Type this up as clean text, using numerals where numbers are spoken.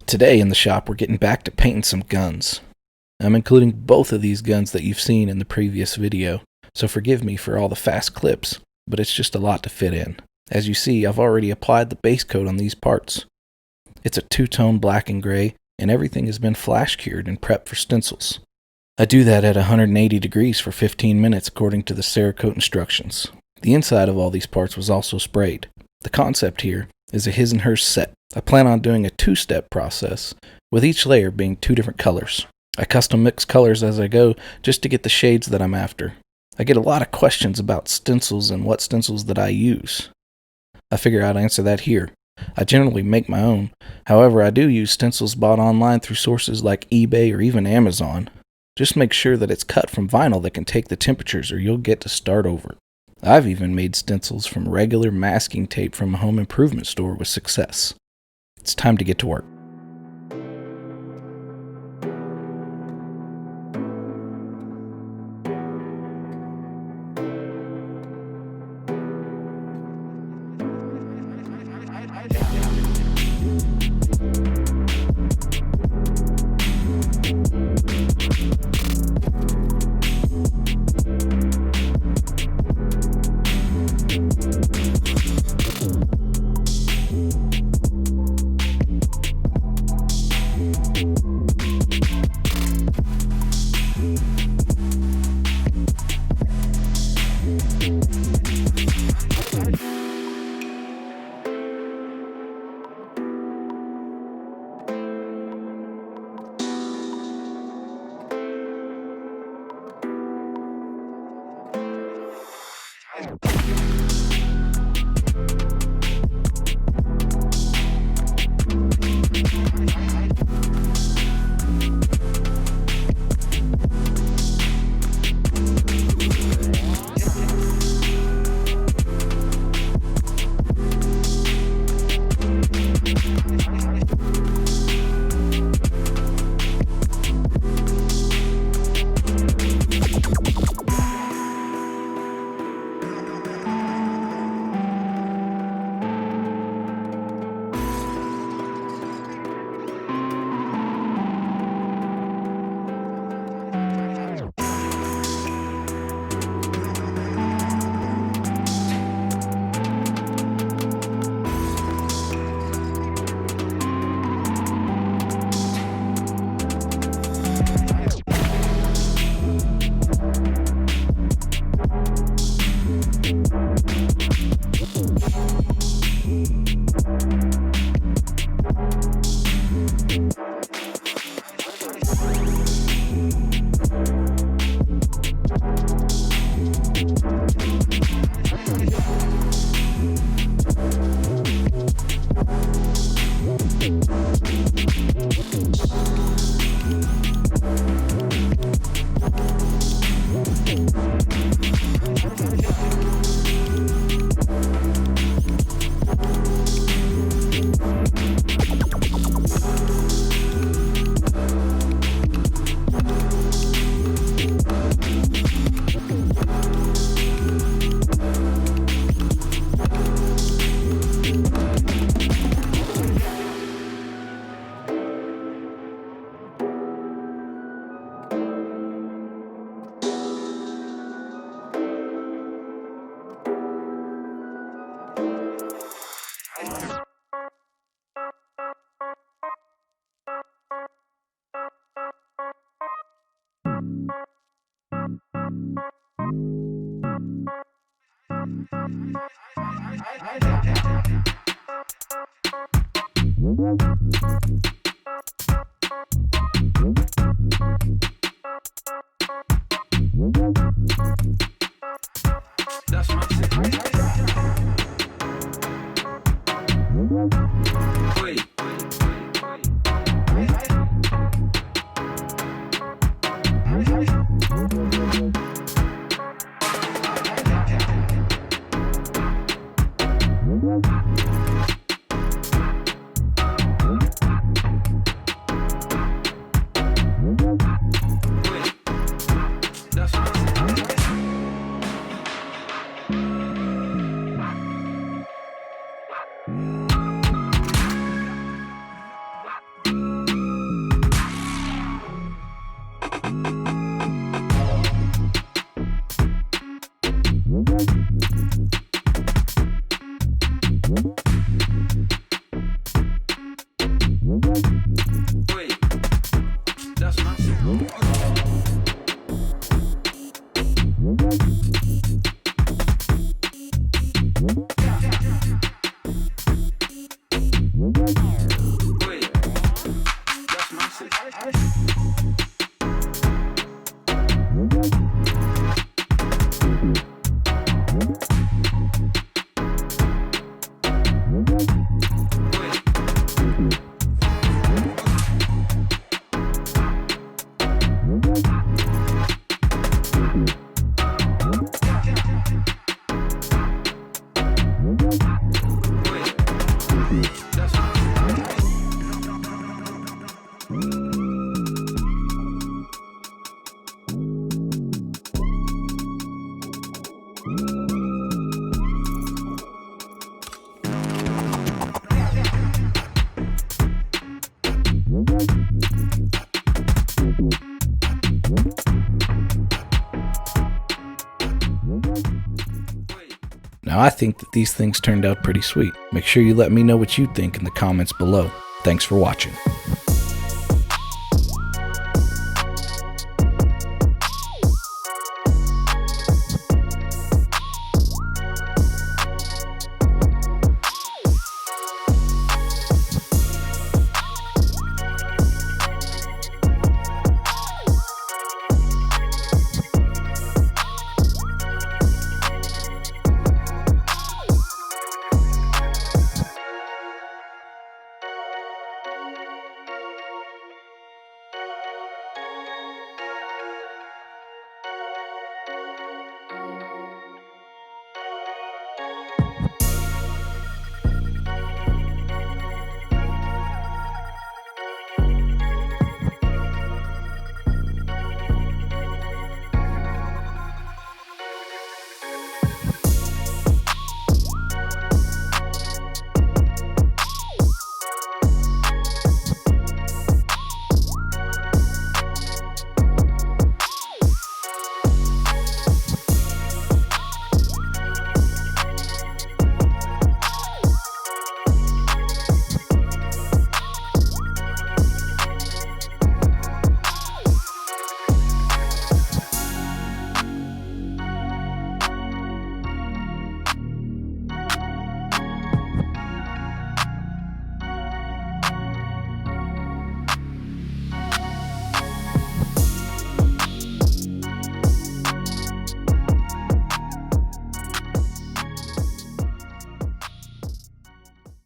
Today in the shop, we're getting back to painting some guns. I'm including both of these guns that you've seen in the previous video, so forgive me for all the fast clips, but it's just a lot to fit in. As you see, I've already applied the base coat on these parts. It's a two-tone black and gray, and everything has been flash cured and prepped for stencils. I do that at 180 degrees for 15 minutes according to the Cerakote instructions. The inside of all these parts was also sprayed. The concept here is a his and hers set. I plan on doing a two-step process, with each layer being two different colors. I custom mix colors as I go just to get the shades that I'm after. I get a lot of questions about stencils and what stencils that I use. I figure I'd answer that here. I generally make my own. However, I do use stencils bought online through sources like eBay or even Amazon. Just make sure that it's cut from vinyl that can take the temperatures or you'll get to start over. I've even made stencils from regular masking tape from a home improvement store with success. It's time to get to work. Now I think that these things turned out pretty sweet. Make sure you let me know what you think in the comments below. Thanks for watching.